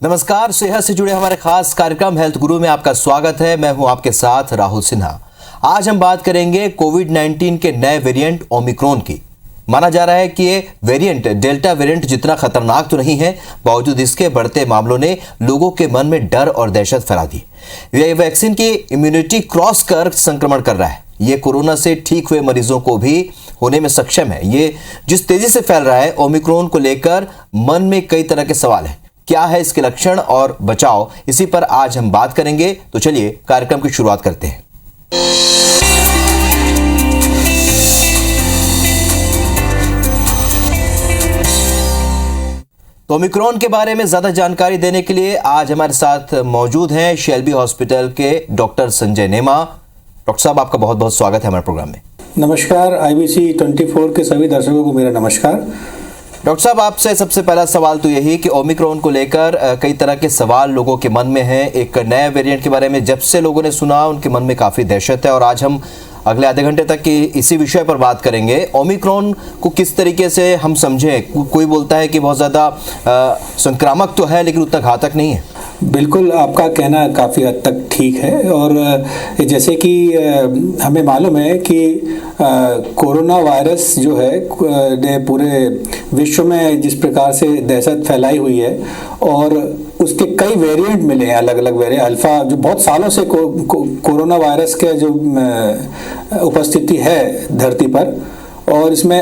नमस्कार, सेहत से जुड़े हमारे खास कार्यक्रम हेल्थ गुरु में आपका स्वागत है। मैं हूं आपके साथ राहुल सिन्हा। आज हम बात करेंगे कोविड-19 के नए वेरिएंट ओमिक्रॉन की। माना जा रहा है कि ये वेरिएंट डेल्टा वेरिएंट जितना खतरनाक तो नहीं है, बावजूद इसके बढ़ते मामलों ने लोगों के मन में डर और दहशत फैला दी। ये वैक्सीन की इम्यूनिटी क्रॉस कर संक्रमण कर रहा है। ये कोरोना से ठीक हुए मरीजों को भी होने में सक्षम है। ये जिस तेजी से फैल रहा है, ओमिक्रॉन को लेकर मन में कई तरह के सवाल हैं। क्या है इसके लक्षण और बचाव, इसी पर आज हम बात करेंगे। तो चलिए कार्यक्रम की शुरुआत करते हैं। तो ओमिक्रॉन के बारे में ज्यादा जानकारी देने के लिए आज हमारे साथ मौजूद हैं शेल्बी हॉस्पिटल के डॉक्टर संजय नेमा। डॉक्टर साहब, आपका बहुत बहुत स्वागत है हमारे प्रोग्राम में। नमस्कार, IBC 24 के सभी दर्शकों को मेरा नमस्कार। डॉक्टर साहब, आपसे सबसे पहला सवाल तो यही कि ओमिक्रॉन को लेकर कई तरह के सवाल लोगों के मन में हैं। एक नए वेरिएंट के बारे में जब से लोगों ने सुना, उनके मन में काफ़ी दहशत है और आज हम अगले आधे घंटे तक की इसी विषय पर बात करेंगे। ओमिक्रॉन को किस तरीके से हम समझें? कोई बोलता है कि बहुत ज़्यादा संक्रामक तो है लेकिन उतना घातक नहीं है। बिल्कुल, आपका कहना काफ़ी हद तक ठीक है। और जैसे कि हमें मालूम है कि कोरोना वायरस जो है ने पूरे विश्व में जिस प्रकार से दहशत फैलाई हुई है और उसके कई वेरिएंट मिले हैं, अलग अलग वेरिएंट। अल्फ़ा जो बहुत सालों से कोरोना वायरस के जो उपस्थिति है धरती पर, और इसमें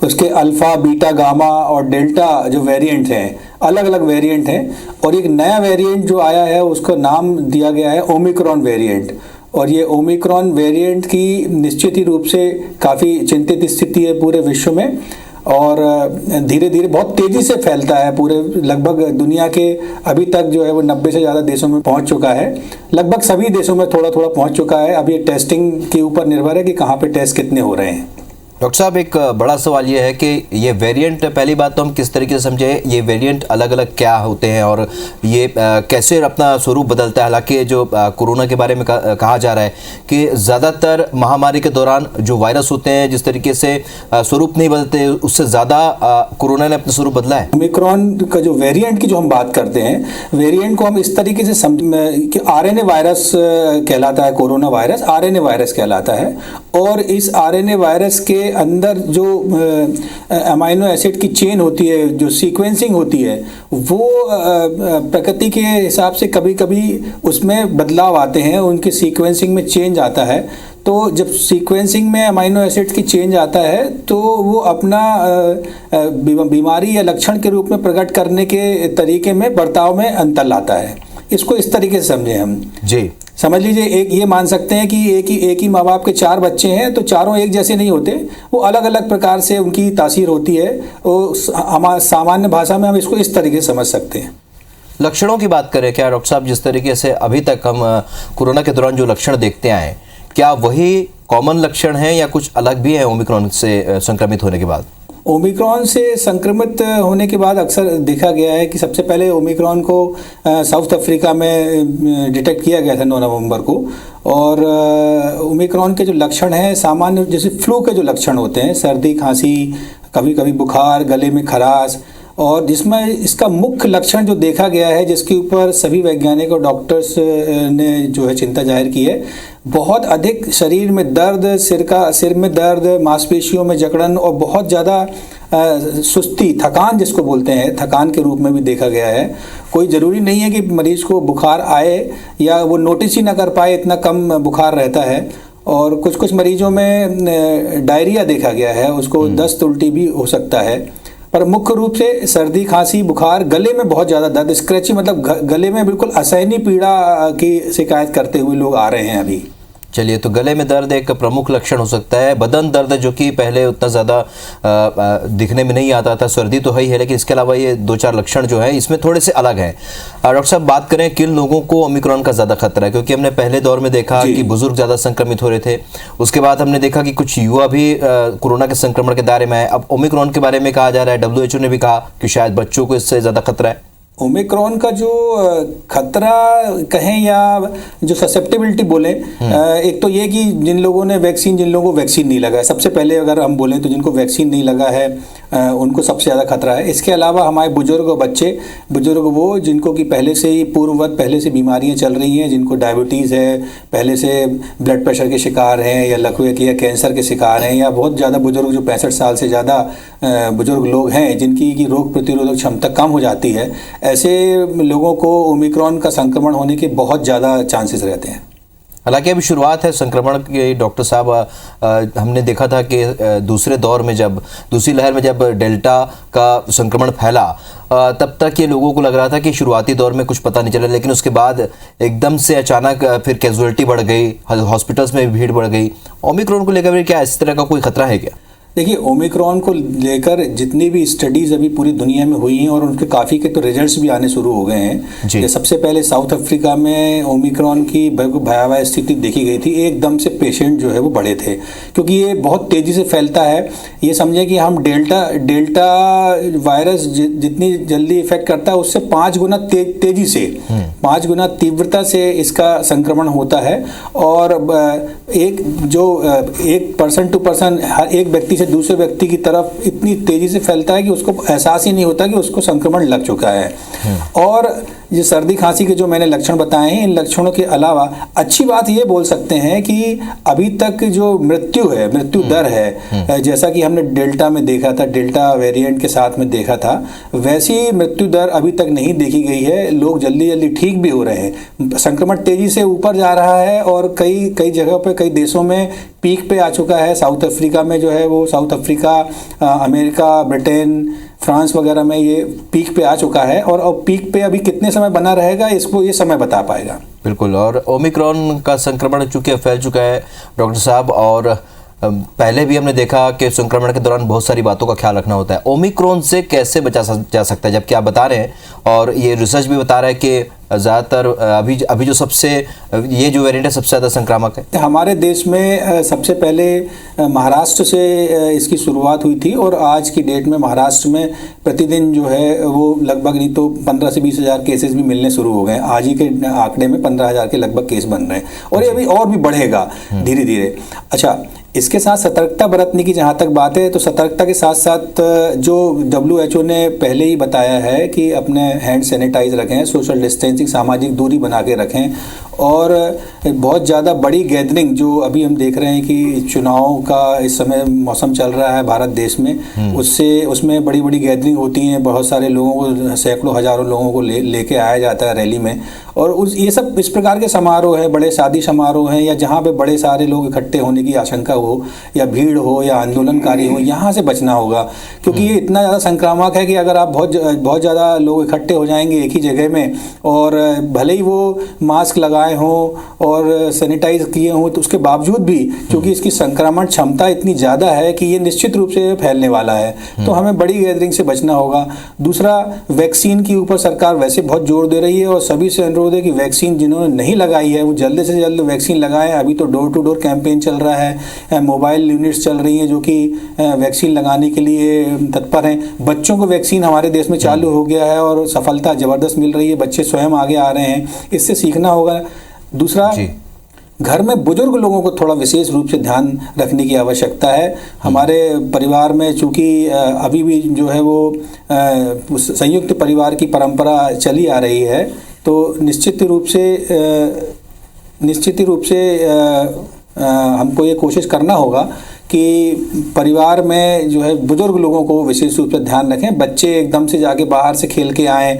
उसके अल्फ़ा, बीटा, गामा और डेल्टा जो वेरिएंट हैं, अलग अलग वेरिएंट हैं। और एक नया वेरिएंट जो आया है उसका नाम दिया गया है ओमिक्रॉन वेरिएंट। और ये ओमिक्रॉन वेरिएंट की निश्चित ही रूप से काफ़ी चिंतित स्थिति है पूरे विश्व में और धीरे धीरे बहुत तेज़ी से फैलता है पूरे लगभग दुनिया के। अभी तक जो है वो 90 से ज़्यादा देशों में पहुंच चुका है। लगभग सभी देशों में थोड़ा थोड़ा पहुंच चुका है। अब ये टेस्टिंग के ऊपर निर्भर है कि कहाँ पे टेस्ट कितने हो रहे हैं। डॉक्टर साहब, एक बड़ा सवाल ये है कि ये वेरिएंट, पहली बात तो हम किस तरीके से समझे ये वेरिएंट अलग अलग क्या होते हैं और ये कैसे अपना स्वरूप बदलता है। हालांकि जो कोरोना के बारे में कहा जा रहा है कि ज़्यादातर महामारी के दौरान जो वायरस होते हैं जिस तरीके से स्वरूप नहीं बदलते, उससे ज़्यादा कोरोना ने अपना स्वरूप बदला है। ओमिक्रॉन का जो वेरिएंट की जो हम बात करते हैं, वेरिएंट को हम इस तरीके से कि RNA वायरस कहलाता है। कोरोना वायरस RNA वायरस कहलाता है और इस RNA वायरस के अंदर जो अमाइनो एसिड की चेन होती है, जो सीक्वेंसिंग होती है, वो प्रकृति के हिसाब से कभी कभी उसमें बदलाव आते हैं, उनकी सीक्वेंसिंग में चेंज आता है। तो जब सीक्वेंसिंग में अमाइनो एसिड की चेंज आता है तो वो अपना बीमारी या लक्षण के रूप में प्रकट करने के तरीके में, बर्ताव में अंतर लाता है। इसको इस तरीके से समझें हम जी। समझ लीजिए, एक ये मान सकते हैं कि एक ही माँ बाप के 4 बच्चे हैं तो चारों एक जैसे नहीं होते, वो अलग अलग प्रकार से उनकी तासीर होती है। वो सामान्य भाषा में हम इसको इस तरीके से समझ सकते हैं। लक्षणों की बात करें क्या डॉक्टर साहब, जिस तरीके से अभी तक हम कोरोना के दौरान जो लक्षण देखते आए, क्या वही कॉमन लक्षण हैं या कुछ अलग भी है ओमिक्रॉन से संक्रमित होने के बाद? ओमिक्रॉन से संक्रमित होने के बाद अक्सर देखा गया है कि सबसे पहले ओमिक्रॉन को साउथ अफ्रीका में डिटेक्ट किया गया था 9 नवंबर को। और ओमिक्रॉन के जो लक्षण हैं सामान्य जैसे फ्लू के जो लक्षण होते हैं, सर्दी, खांसी, कभी कभी बुखार, गले में खराश, और जिसमें इसका मुख्य लक्षण जो देखा गया है, जिसके ऊपर सभी वैज्ञानिक और डॉक्टर्स ने जो है चिंता जाहिर की है, बहुत अधिक शरीर में दर्द, सिर में दर्द, मांसपेशियों में जकड़न और बहुत ज़्यादा सुस्ती, थकान जिसको बोलते हैं, थकान के रूप में भी देखा गया है। कोई ज़रूरी नहीं है कि मरीज को बुखार आए या वो नोटिस ही ना कर पाए, इतना कम बुखार रहता है। और कुछ कुछ मरीजों में डायरिया देखा गया है, उसको दस्त, उल्टी भी हो सकता है। पर मुख्य रूप से सर्दी, खांसी, बुखार, गले में बहुत ज़्यादा दर्द, स्क्रैची, मतलब गले में बिल्कुल असहनीय पीड़ा की शिकायत करते हुए लोग आ रहे हैं अभी। चलिए, तो गले में दर्द एक प्रमुख लक्षण हो सकता है। बदन दर्द जो कि पहले उतना ज़्यादा दिखने में नहीं आता था, सर्दी तो है ही है, लेकिन इसके अलावा ये 2-4 लक्षण जो हैं इसमें थोड़े से अलग हैं। डॉक्टर साहब, बात करें किन लोगों को ओमिक्रॉन का ज़्यादा खतरा है, क्योंकि हमने पहले दौर में देखा कि बुजुर्ग ज़्यादा संक्रमित हो रहे थे, उसके बाद हमने देखा कि कुछ युवा भी कोरोना के संक्रमण के दायरे में आए। अब ओमिक्रॉन के बारे में कहा जा रहा है, WHO ने भी कहा कि शायद बच्चों को इससे ज़्यादा खतरा है। ओमिक्रॉन का जो खतरा कहें या जो ससेप्टेबिलिटी बोले, एक तो ये कि जिन लोगों को वैक्सीन नहीं लगा है, सबसे पहले अगर हम बोलें तो जिनको वैक्सीन नहीं लगा है उनको सबसे ज़्यादा खतरा है। इसके अलावा हमारे बुजुर्ग और बच्चे, बुजुर्ग वो जिनको कि पहले से ही पूर्ववत पहले से बीमारियां चल रही हैं, जिनको डायबिटीज़ है, पहले से ब्लड प्रेशर के शिकार हैं या लकवे के या कैंसर के शिकार हैं, या बहुत ज़्यादा बुजुर्ग जो 65 साल से ज़्यादा बुजुर्ग लोग हैं जिनकी की रोग प्रतिरोधक क्षमता कम हो जाती है, ऐसे लोगों को ओमिक्रॉन का संक्रमण होने के बहुत ज़्यादा चांसेस रहते हैं। हालांकि अभी शुरुआत है संक्रमण की डॉक्टर साहब। हमने देखा था कि दूसरे दौर में जब दूसरी लहर में जब डेल्टा का संक्रमण फैला तब तक ये लोगों को लग रहा था कि शुरुआती दौर में कुछ पता नहीं चला, लेकिन उसके बाद एकदम से अचानक फिर कैजुअलिटी बढ़ गई, हॉस्पिटल्स में भीड़ बढ़ गई। ओमिक्रॉन को लेकर क्या इस तरह का कोई खतरा है क्या? देखिए, ओमिक्रॉन को लेकर जितनी भी स्टडीज़ अभी पूरी दुनिया में हुई हैं और उनके काफ़ी के तो रिजल्ट्स भी आने शुरू हो गए हैं। सबसे पहले साउथ अफ्रीका में ओमिक्रॉन की भयावह स्थिति देखी गई थी। एकदम से पेशेंट जो है वो बढ़े थे, क्योंकि ये बहुत तेज़ी से फैलता है। ये समझे कि हम डेल्टा वायरस जितनी जल्दी इफेक्ट करता है उससे 5 गुना तेज़ी से, 5 गुना तीव्रता से इसका संक्रमण होता है। और एक पर्सन टू पर्सन, एक व्यक्ति से दूसरे व्यक्ति की तरफ इतनी तेजी से फैलता है कि उसको एहसास ही नहीं होता कि उसको संक्रमण लग चुका है। और ये सर्दी खांसी के जो मैंने लक्षण बताए हैं, इन लक्षणों के अलावा अच्छी बात ये बोल सकते हैं कि अभी तक जो मृत्यु दर है, जैसा कि हमने डेल्टा में देखा था, डेल्टा वेरिएंट के साथ में देखा था, वैसी मृत्यु दर अभी तक नहीं देखी गई है। लोग जल्दी जल्दी ठीक भी हो रहे हैं, संक्रमण तेजी से ऊपर जा रहा है और कई जगह पे, कई देशों में पीक पे आ चुका है। साउथ अफ्रीका में जो है वो, south Africa, America, Britain, France वगैरह में ये पीक पे आ चुका है। और पीक पे अभी कितने समय बना रहेगा इसको ये समय बता पाएगा। बिल्कुल। और ओमिक्रॉन का संक्रमण चूंकि फैल चुका है डॉक्टर साहब, और पहले भी हमने देखा कि संक्रमण के दौरान बहुत सारी बातों का ख्याल रखना होता है। ओमिक्रॉन से कैसे बचा जा सकता है, जबकि आप बता रहे हैं और ये रिसर्च भी बता रहा है कि ज़्यादातर अभी जो ये जो वेरिएंट है सबसे ज़्यादा संक्रामक है। हमारे देश में सबसे पहले महाराष्ट्र से इसकी शुरुआत हुई थी और आज की डेट में महाराष्ट्र में प्रतिदिन जो है वो लगभग नहीं तो 15 से 20 हज़ार केसेस भी मिलने शुरू हो गए। आज ही के आंकड़े में 15 हज़ार के लगभग केस बन रहे हैं और ये अभी और भी बढ़ेगा धीरे धीरे। अच्छा, इसके साथ सतर्कता बरतने की जहाँ तक बात है, तो सतर्कता के साथ साथ जो WHO ने पहले ही बताया है कि अपने हैंड सैनिटाइज रखें, सोशल डिस्टेंसिंग, सामाजिक दूरी बना के रखें। और बहुत ज़्यादा बड़ी गैदरिंग जो अभी हम देख रहे हैं कि चुनाव का इस समय मौसम चल रहा है भारत देश में, उसमें बड़ी बड़ी गैदरिंग होती हैं, बहुत सारे लोगों को, सैकड़ों हज़ारों लोगों को लेके आया जाता है रैली में। और ये सब इस प्रकार के समारोह हैं, बड़े शादी समारोह हैं, या जहाँ पे बड़े सारे लोग इकट्ठे होने की आशंका हो या भीड़ हो या आंदोलनकारी हो, यहाँ से बचना होगा। क्योंकि ये इतना ज़्यादा संक्रामक है कि अगर आप बहुत ज़्यादा लोग इकट्ठे हो जाएंगे एक ही जगह में, और भले ही वो मास्क लगाए हों और सैनिटाइज किए हों, तो उसके बावजूद भी क्योंकि इसकी संक्रमण क्षमता इतनी ज़्यादा है कि ये निश्चित रूप से फैलने वाला है, तो हमें बड़ी गैदरिंग से बचना होगा। दूसरा, वैक्सीन के ऊपर सरकार वैसे बहुत जोर दे रही है और सभी से अनुरोध है कि वैक्सीन जिन्होंने नहीं लगाई है वो जल्द से जल्द वैक्सीन लगाएं। अभी तो डोर टू डोर कैंपेन चल रहा है, मोबाइल यूनिट्स चल रही हैं जो कि वैक्सीन लगाने के लिए तत्पर हैं। बच्चों को वैक्सीन हमारे देश में चालू हो गया है और सफलता ज़बरदस्त मिल रही है, बच्चे स्वयं आगे आ रहे हैं, इससे सीखना होगा। दूसरा, घर में बुजुर्ग लोगों को थोड़ा विशेष रूप से ध्यान रखने की आवश्यकता है। हमारे परिवार में चूँकि अभी भी जो है वो संयुक्त परिवार की परंपरा चली आ रही है, तो निश्चित रूप से हमको ये कोशिश करना होगा कि परिवार में जो है बुजुर्ग लोगों को विशेष रूप से ध्यान रखें। बच्चे एकदम से जाके बाहर से खेल के आएँ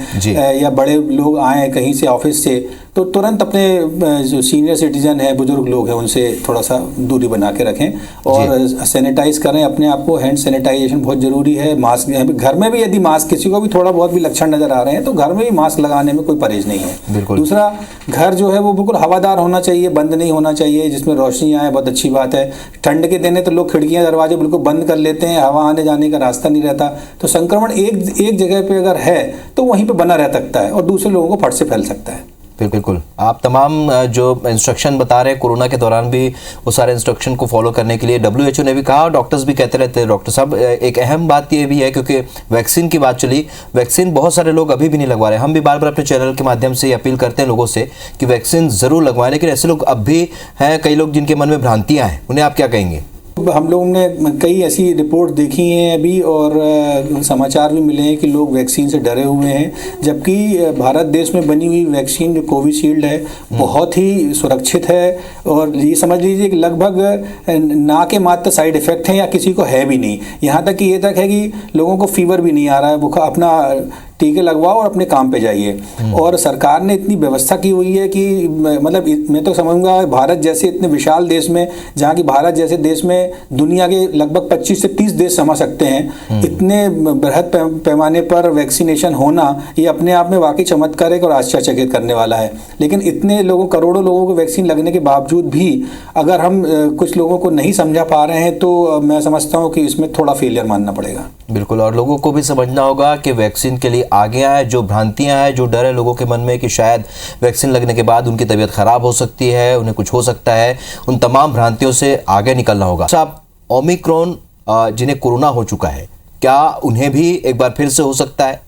या बड़े लोग आएँ कहीं से ऑफिस से, तो तुरंत अपने जो सीनियर सिटीजन है, बुजुर्ग लोग हैं, उनसे थोड़ा सा दूरी बना के रखें और सैनिटाइज करें अपने आप को। हैंड सैनिटाइजेशन बहुत ज़रूरी है। मास्क, घर में भी यदि मास्क, किसी को भी थोड़ा बहुत भी लक्षण नज़र आ रहे हैं तो घर में भी मास्क लगाने में कोई परहेज नहीं है। दूसरा, घर जो है वो बिल्कुल हवादार होना चाहिए, बंद नहीं होना चाहिए, जिसमें रोशनी आए, बहुत अच्छी बात है। ठंड के दिन है तो लोग खिड़कियाँ दरवाजे बिल्कुल बंद कर लेते हैं, हवा आने जाने का रास्ता नहीं रहता, तो संक्रमण एक जगह पे अगर है तो वहीं पे बना रह सकता है और दूसरे लोगों को फट से फैल सकता है। बिल्कुल। आप तमाम जो इंस्ट्रक्शन बता रहे हैं कोरोना के दौरान भी वो सारे इंस्ट्रक्शन को फॉलो करने के लिए WHO ने भी कहा, डॉक्टर्स भी कहते रहते हैं। डॉक्टर साहब, एक अहम बात ये भी है, क्योंकि वैक्सीन की बात चली, वैक्सीन बहुत सारे लोग अभी भी नहीं लगवा रहे। हम भी बार बार अपने चैनल के माध्यम से अपील करते हैं लोगों से कि वैक्सीन ज़रूर लगवाएं, लेकिन ऐसे लोग अब भी हैं, कई लोग जिनके मन में भ्रांतियाँ हैं, उन्हें आप क्या कहेंगे? हम लोगों ने कई ऐसी रिपोर्ट देखी हैं अभी, और समाचार भी मिले हैं कि लोग वैक्सीन से डरे हुए हैं, जबकि भारत देश में बनी हुई वैक्सीन जो कोविशील्ड है बहुत ही सुरक्षित है, और ये समझ लीजिए कि लगभग ना के मात्र साइड इफेक्ट हैं या किसी को है भी नहीं। यहाँ तक कि ये तक है कि लोगों को फीवर भी नहीं आ रहा है, बुखार, अपना टीके लगवाओ और अपने काम पे जाइए। और सरकार ने इतनी व्यवस्था की हुई है कि मतलब मैं तो समझूंगा भारत जैसे इतने विशाल देश में, जहाँ की भारत जैसे देश में दुनिया के लगभग 25 से 30 देश समा सकते हैं, इतने बृहद पैमाने पर वैक्सीनेशन होना ये अपने आप में वाकई चमत्कार और आश्चर्यचकित करने वाला है। लेकिन इतने लोगों, करोड़ों लोगों को वैक्सीन लगने के बावजूद भी अगर हम कुछ लोगों को नहीं समझा पा रहे हैं तो मैं समझता हूँ कि इसमें थोड़ा फेलियर मानना पड़ेगा। बिल्कुल, और लोगों को भी समझना होगा कि वैक्सीन के लिए आगे आए। जो भ्रांतियां हैं, जो डर है लोगों के मन में कि शायद वैक्सीन लगने के बाद उनकी तबीयत खराब हो सकती है, उन्हें कुछ हो सकता है, उन तमाम भ्रांतियों से आगे निकलना होगा। साहब, ओमिक्रॉन जिन्हें कोरोना हो चुका है, क्या उन्हें भी एक बार फिर से हो सकता है?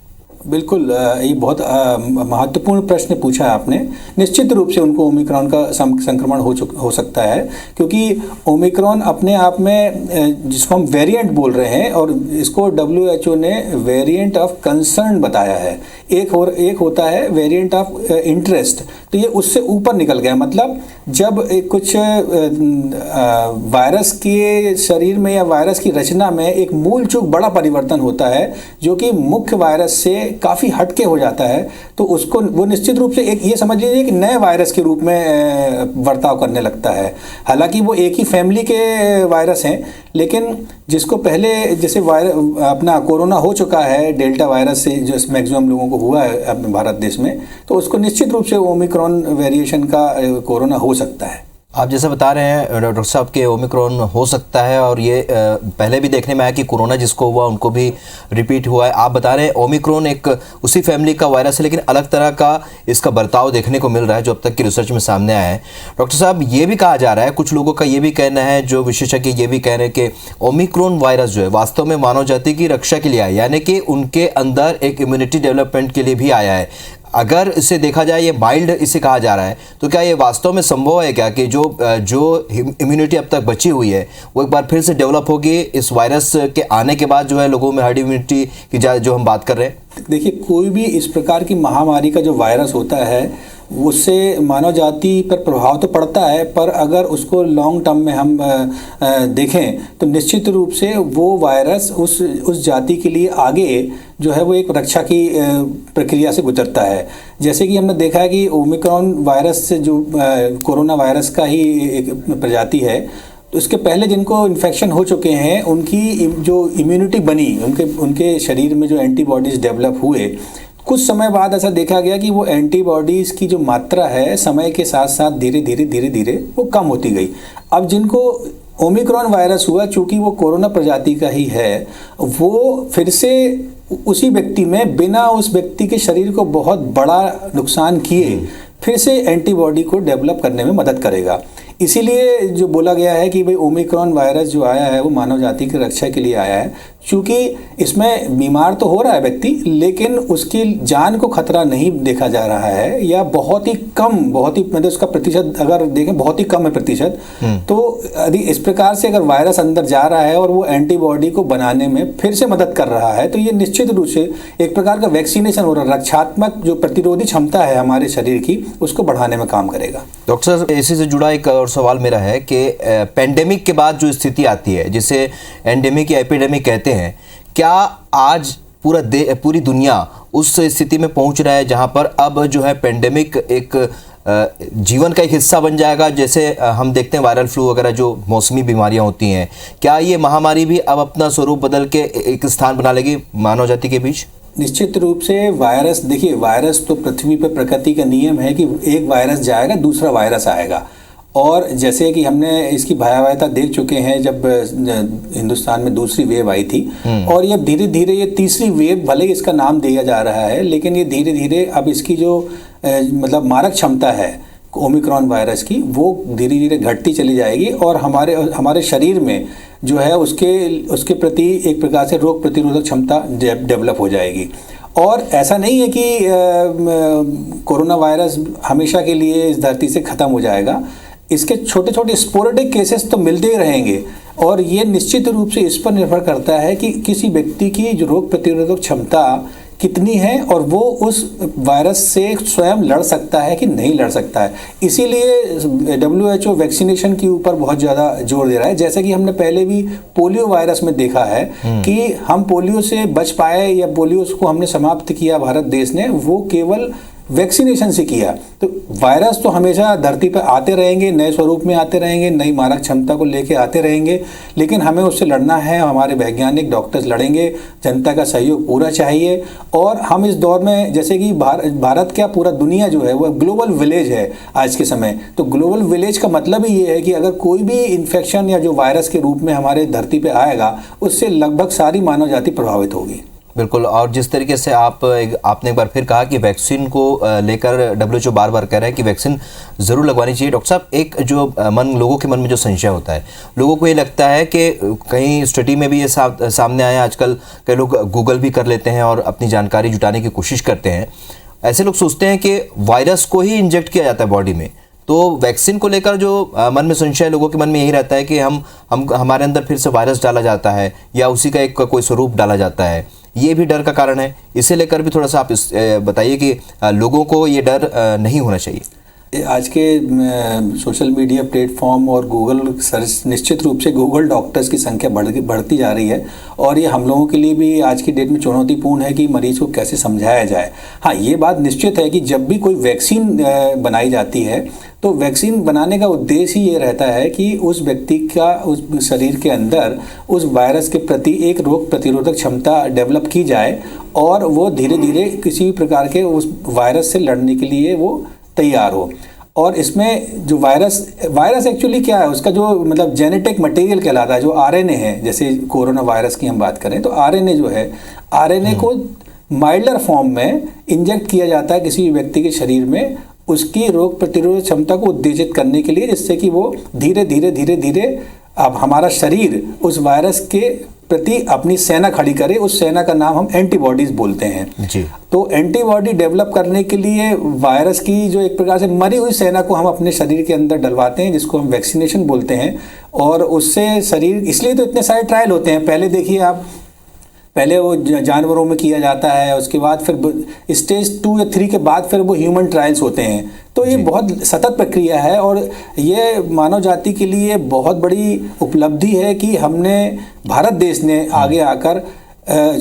बिल्कुल, ये बहुत महत्वपूर्ण प्रश्न पूछा है आपने। निश्चित रूप से उनको ओमिक्रॉन का संक्रमण हो सकता है, क्योंकि ओमिक्रॉन अपने आप में जिसको हम वेरिएंट बोल रहे हैं, और इसको WHO ने वेरिएंट ऑफ कंसर्न बताया है। एक होता है वेरिएंट ऑफ इंटरेस्ट, तो ये उससे ऊपर निकल गया। मतलब जब कुछ वायरस के शरीर में या वायरस की रचना में एक मूल चूक बड़ा परिवर्तन होता है जो कि मुख्य वायरस से काफ़ी हटके हो जाता है, तो उसको वो निश्चित रूप से एक ये समझ लीजिए कि नए वायरस के रूप में बर्ताव करने लगता है। हालांकि वो एक ही फैमिली के वायरस हैं, लेकिन जिसको पहले जैसे अपना कोरोना हो चुका है डेल्टा वायरस से, जो मैक्सिमम लोगों को हुआ है अपने भारत देश में, तो उसको निश्चित रूप से ओमिक्रॉन वेरिएशन का कोरोना हो सकता है। आप जैसे बता रहे हैं डॉक्टर साहब के ओमिक्रॉन हो सकता है, और ये पहले भी देखने में आया कि कोरोना जिसको हुआ उनको भी रिपीट हुआ है। आप बता रहे हैं ओमिक्रॉन एक उसी फैमिली का वायरस है, लेकिन अलग तरह का इसका बर्ताव देखने को मिल रहा है जो अब तक की रिसर्च में सामने आया है। डॉक्टर साहब, ये भी कहा जा रहा है, कुछ लोगों का ये भी कहना है, जो विशेषज्ञ ये भी कह रहे हैं कि ओमिक्रॉन वायरस जो है वास्तव में मानव जाति की रक्षा के लिए आया है, यानी कि उनके अंदर एक इम्यूनिटी डेवलपमेंट के लिए भी आया है। अगर इसे देखा जाए, ये माइल्ड इसे कहा जा रहा है, तो क्या ये वास्तव में संभव है क्या कि जो इम्यूनिटी अब तक बची हुई है वो एक बार फिर से डेवलप होगी इस वायरस के आने के बाद, जो है लोगों में हर्ड इम्यूनिटी की जो हम बात कर रहे हैं? देखिए, कोई भी इस प्रकार की महामारी का जो वायरस होता है उससे मानव जाति पर प्रभाव तो पड़ता है, पर अगर उसको लॉन्ग टर्म में हम देखें तो निश्चित रूप से वो वायरस उस जाति के लिए आगे जो है वो एक रक्षा की प्रक्रिया से गुजरता है। जैसे कि हमने देखा है कि ओमिक्रॉन वायरस से जो कोरोना वायरस का ही एक प्रजाति है, तो इसके पहले जिनको इन्फेक्शन हो चुके हैं उनकी जो इम्यूनिटी बनी, उनके शरीर में जो एंटीबॉडीज़ डेवलप हुए, कुछ समय बाद ऐसा देखा गया कि वो एंटीबॉडीज़ की जो मात्रा है समय के साथ साथ धीरे धीरे वो कम होती गई। अब जिनको ओमिक्रॉन वायरस हुआ, चूंकि वो कोरोना प्रजाति का ही है, वो फिर से उसी व्यक्ति में बिना उस व्यक्ति के शरीर को बहुत बड़ा नुकसान किए फिर से एंटीबॉडी को डेवलप करने में मदद करेगा। इसीलिए जो बोला गया है कि भाई ओमिक्रॉन वायरस जो आया है वो मानव जाति की रक्षा के लिए आया है, क्योंकि इसमें बीमार तो हो रहा है व्यक्ति, लेकिन उसकी जान को खतरा नहीं देखा जा रहा है, या बहुत ही मतलब उसका प्रतिशत अगर देखें बहुत ही कम है प्रतिशत। तो यदि इस प्रकार से अगर वायरस अंदर जा रहा है और वो एंटीबॉडी को बनाने में फिर से मदद कर रहा है, तो ये निश्चित रूप से एक प्रकार का वैक्सीनेशन हो रहा है, रक्षात्मक जो प्रतिरोधी क्षमता है हमारे शरीर की उसको बढ़ाने में काम करेगा। डॉक्टर साहब, इसी से जुड़ा एक और सवाल मेरा है कि पेंडेमिक के बाद जो स्थिति आती है, जिसे एंडेमिक या एपिडेमिक कहते हैं, क्या आज पूरी दुनिया उस स्थिति में पहुंच रहा है जहां पर अब जो है पेंडेमिक एक जीवन का एक हिस्सा बन जाएगा? जैसे हम देखते हैं वायरल फ्लू वगैरह जो मौसमी बीमारियां होती हैं, क्या ये महामारी भी अब अपना स्वरूप बदल के एक स्थान बना लेगी मानव जाति के बीच? निश्चित रूप से वायरस, देखिए वायरस तो पृथ्वी पर प्रकृति का नियम है कि एक वायरस जाएगा दूसरा वायरस आएगा, और जैसे कि हमने इसकी भयावहता देख चुके हैं जब हिंदुस्तान में दूसरी वेव आई थी, और ये धीरे धीरे ये तीसरी वेव, भले ही इसका नाम दिया जा रहा है, लेकिन ये धीरे धीरे अब इसकी जो मतलब मारक क्षमता है ओमिक्रॉन वायरस की, वो धीरे धीरे घटती चली जाएगी और हमारे शरीर में जो है उसके प्रति एक प्रकार से रोग प्रतिरोधक क्षमता डेवलप हो जाएगी। और ऐसा नहीं है कि कोरोना वायरस हमेशा के लिए इस धरती से ख़त्म हो जाएगा। इसके छोटे छोटे स्पोरेडिक केसेस तो मिलते ही रहेंगे और ये निश्चित रूप से इस पर निर्भर करता है कि किसी व्यक्ति की जो रोग प्रतिरोधक क्षमता कितनी है और वो उस वायरस से स्वयं लड़ सकता है कि नहीं लड़ सकता है। इसीलिए WHO वैक्सीनेशन के ऊपर बहुत ज़्यादा जोर दे रहा है। जैसे कि हमने पहले भी पोलियो वायरस में देखा है कि हम पोलियो से बच पाए या पोलियो को हमने समाप्त किया भारत देश ने, वो केवल वैक्सीनेशन से किया। तो वायरस तो हमेशा धरती पर आते रहेंगे, नए स्वरूप में आते रहेंगे, नई मारक क्षमता को लेके आते रहेंगे, लेकिन हमें उससे लड़ना है। हमारे वैज्ञानिक डॉक्टर्स लड़ेंगे, जनता का सहयोग पूरा चाहिए। और हम इस दौर में, जैसे कि भारत क्या पूरा दुनिया जो है वो ग्लोबल विलेज है आज के समय। तो ग्लोबल विलेज का मतलब ही ये है कि अगर कोई भी इन्फेक्शन या जो वायरस के रूप में हमारे धरती पर आएगा, उससे लगभग सारी मानव जाति प्रभावित होगी। बिल्कुल। और जिस तरीके से आपने एक बार फिर कहा कि वैक्सीन को लेकर WHO बार बार कह रहा है कि वैक्सीन ज़रूर लगवानी चाहिए। डॉक्टर साहब, एक जो लोगों के मन में जो संशय होता है, लोगों को ये लगता है कि कहीं स्टडी में भी ये सामने आया, आजकल कई लोग गूगल भी कर लेते हैं और अपनी जानकारी जुटाने की कोशिश करते हैं। ऐसे लोग सोचते हैं कि वायरस को ही इंजेक्ट किया जाता है बॉडी में, तो वैक्सीन को लेकर जो मन में संशय, लोगों के मन में यही रहता है कि हमारे अंदर फिर से वायरस डाला जाता है या उसी का एक कोई स्वरूप डाला जाता है। ये भी डर का कारण है। इसे लेकर भी थोड़ा सा आप बताइए कि लोगों को ये डर नहीं होना चाहिए। आज के सोशल मीडिया प्लेटफॉर्म और गूगल सर्च, निश्चित रूप से गूगल डॉक्टर्स की संख्या बढ़ती जा रही है और ये हम लोगों के लिए भी आज की डेट में चुनौतीपूर्ण है कि मरीज को कैसे समझाया जाए। हाँ, ये बात निश्चित है कि जब भी कोई वैक्सीन बनाई जाती है तो वैक्सीन बनाने का उद्देश्य ही ये रहता है कि उस व्यक्ति का उस शरीर के अंदर उस वायरस के प्रति एक रोग प्रतिरोधक क्षमता डेवलप की जाए और वो धीरे धीरे किसी भी प्रकार के उस वायरस से लड़ने के लिए वो तैयार हो। और इसमें जो वायरस एक्चुअली क्या है, उसका जो मतलब जेनेटिक मटेरियल कहलाता है, जो RNA है। जैसे कोरोना वायरस की हम बात करें तो RNA जो है, RNA को माइल्डर फॉर्म में इंजेक्ट किया जाता है किसी व्यक्ति के शरीर में, उसकी रोग प्रतिरोधक क्षमता को उत्तेजित करने के लिए, जिससे कि वो धीरे धीरे अब हमारा शरीर उस वायरस के प्रति अपनी सेना खड़ी करे। उस सेना का नाम हम एंटीबॉडीज बोलते हैं जी। तो एंटीबॉडी डेवलप करने के लिए वायरस की जो एक प्रकार से मरी हुई सेना को हम अपने शरीर के अंदर डलवाते हैं, जिसको हम वैक्सीनेशन बोलते हैं। और उससे शरीर, इसलिए तो इतने सारे ट्रायल होते हैं। पहले देखिए आप, पहले वो जानवरों में किया जाता है, उसके बाद फिर स्टेज 2 या 3 के बाद फिर वो ह्यूमन ट्रायल्स होते हैं। तो ये बहुत सतत प्रक्रिया है और ये मानव जाति के लिए बहुत बड़ी उपलब्धि है कि हमने, भारत देश ने आगे आकर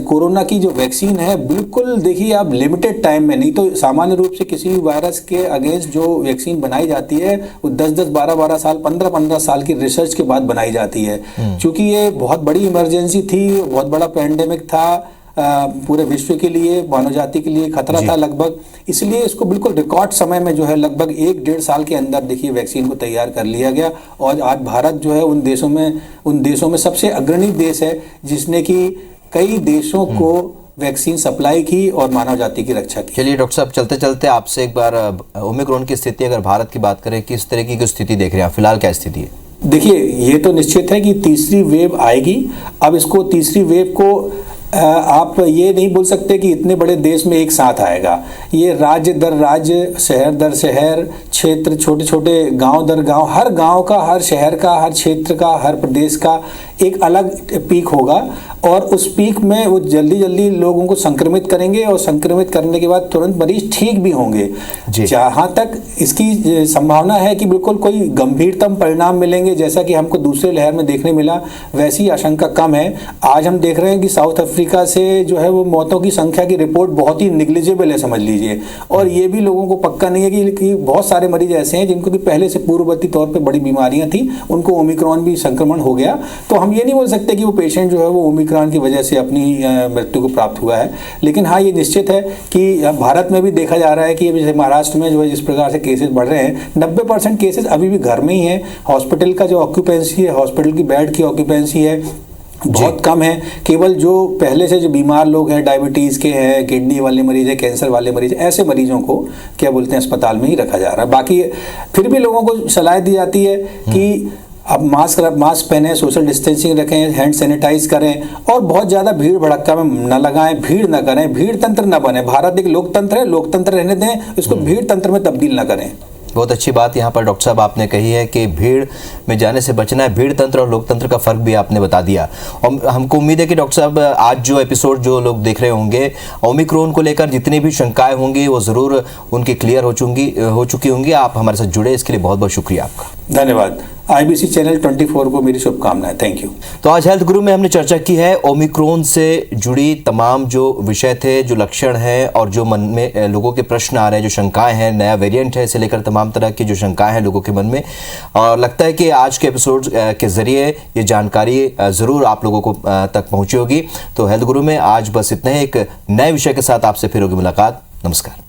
कोरोना की जो वैक्सीन है, बिल्कुल देखिए आप लिमिटेड टाइम में, नहीं तो सामान्य रूप से किसी भी वायरस के अगेंस्ट जो वैक्सीन बनाई जाती है वो 10-10, 12-12 साल, 15-15 साल की रिसर्च के बाद बनाई जाती है। क्योंकि ये बहुत बड़ी इमरजेंसी थी, बहुत बड़ा पैंडेमिक था, पूरे विश्व के लिए, मानव जाति के लिए खतरा था लगभग। इसलिए इसको बिल्कुल रिकॉर्ड समय में जो है लगभग 1-1.5 साल के अंदर देखिए वैक्सीन को तैयार कर लिया गया। और आज भारत जो है उन देशों में सबसे अग्रणी देश है जिसने कि कई देशों को वैक्सीन सप्लाई की और मानव जाति की रक्षा की। चलिए डॉक्टर साहब, चलते चलते आपसे एक बार ओमिक्रॉन की स्थिति, अगर भारत की बात करें, किस तरह की स्थिति देख रहे हैं आप? फिलहाल क्या स्थिति है? देखिए, ये तो निश्चित है कि तीसरी वेव आएगी। अब इसको तीसरी वेव को आप ये नहीं बोल सकते कि इतने बड़े देश में एक साथ आएगा। ये राज्य दर राज्य, शहर दर शहर, क्षेत्र, छोटे छोटे गांव दर गांव, हर गांव का, हर शहर का, हर क्षेत्र का, हर प्रदेश का एक अलग पीक होगा और उस पीक में वो जल्दी जल्दी लोगों को संक्रमित करेंगे और संक्रमित करने के बाद तुरंत मरीज ठीक भी होंगे। जहाँ तक इसकी संभावना है कि बिल्कुल कोई गंभीरतम परिणाम मिलेंगे जैसा कि हमको दूसरे लहर में देखने मिला, वैसी आशंका कम है। आज हम देख रहे हैं कि साउथ अफ्रीका से जो है वो मौतों की संख्या की रिपोर्ट बहुत ही निग्लिजिबल है, समझ लीजिए। और ये भी लोगों को पक्का नहीं है कि बहुत सारे मरीज ऐसे हैं जिनको कि पहले से पूर्ववर्ती तौर पे बड़ी बीमारियां थी, उनको ओमिक्रॉन भी संक्रमण हो गया। तो हम ये नहीं बोल सकते कि वो पेशेंट जो है वो ओमिक्रॉन की वजह से अपनी मृत्यु को प्राप्त हुआ है। लेकिन हाँ, ये निश्चित है कि भारत में भी देखा जा रहा है कि जैसे महाराष्ट्र में जो है जिस प्रकार से केसेस बढ़ रहे हैं, 90% केसेस अभी भी घर में ही हैं। हॉस्पिटल का जो ऑक्यूपेंसी है, हॉस्पिटल की बेड की ऑक्यूपेंसी है, बहुत कम है। केवल जो पहले से जो बीमार लोग हैं, डायबिटीज़ के हैं, किडनी वाले मरीज हैं, कैंसर वाले मरीज हैं, ऐसे मरीजों को क्या बोलते हैं अस्पताल में ही रखा जा रहा है। बाकी फिर भी लोगों को सलाह दी जाती है कि अब मास्क पहने, सोशल डिस्टेंसिंग रखें, हैंड सैनिटाइज करें और बहुत ज़्यादा भीड़ भड़क्का में न लगाएं, भीड़ न करें, भीड़ तंत्र न बने। भारत एक लोकतंत्र है, लोकतंत्र रहने दें, इसको भीड़ तंत्र में तब्दील न करें। बहुत अच्छी बात यहाँ पर डॉक्टर साहब आपने कही है कि भीड़ में जाने से बचना है। भीड़ तंत्र और लोकतंत्र का फर्क भी आपने बता दिया। और हमको उम्मीद है कि डॉक्टर साहब आज जो एपिसोड जो लोग देख रहे होंगे, ओमिक्रॉन को लेकर जितनी भी शंकाएं होंगी वो ज़रूर उनकी क्लियर हो चुकी होंगी। आप हमारे साथ जुड़े, इसके लिए बहुत बहुत शुक्रिया आपका। धन्यवाद। IBC चैनल 24 को मेरी शुभकामनाएं। Thank you. तो आज हेल्थ गुरु में हमने चर्चा की है ओमिक्रॉन से जुड़ी तमाम जो विषय थे, जो लक्षण हैं और जो मन में लोगों के प्रश्न आ रहे हैं, जो शंकाएं हैं, नया वेरिएंट है, इसे लेकर तमाम तरह की जो शंकाएं हैं लोगों के मन में। और लगता है कि आज के एपिसोड के जरिए ये जानकारी ज़रूर आप लोगों को तक पहुंची होगी। तो हेल्थ गुरु में आज बस इतना ही। एक नए विषय के साथ आपसे फिर होगी मुलाकात। नमस्कार।